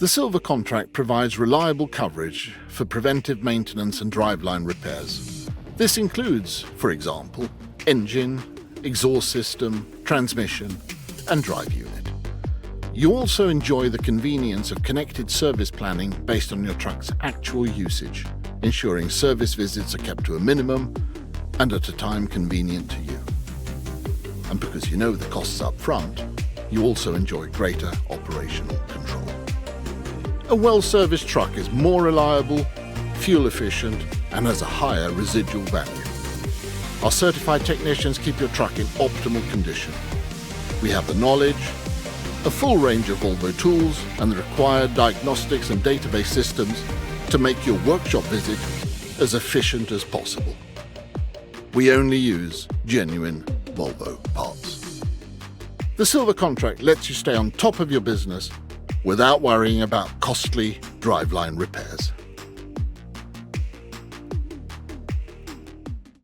The Silver contract provides reliable coverage for preventive maintenance and driveline repairs. This includes, for example, engine, exhaust system, transmission, and drive unit. You also enjoy the convenience of connected service planning based on your truck's actual usage, ensuring service visits are kept to a minimum and at a time convenient to you. And because you know the costs up front, you also enjoy greater operational control. A well-serviced truck is more reliable, fuel efficient, and has a higher residual value. Our certified technicians keep your truck in optimal condition. We have the knowledge, a full range of Volvo tools, and the required diagnostics and database systems to make your workshop visit as efficient as possible. We only use genuine Volvo parts. The Silver contract lets you stay on top of your business without worrying about costly driveline repairs.